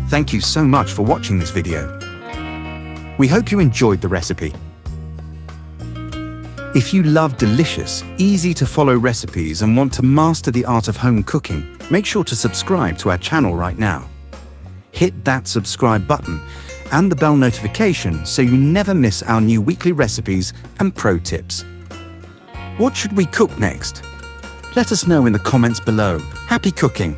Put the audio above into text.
Thank you so much for watching this video. We hope you enjoyed the recipe. If you love delicious, easy-to-follow recipes and want to master the art of home cooking, make sure to subscribe to our channel right now. Hit that subscribe button and the bell notification so you never miss our new weekly recipes and pro tips. What should we cook next? Let us know in the comments below. Happy cooking!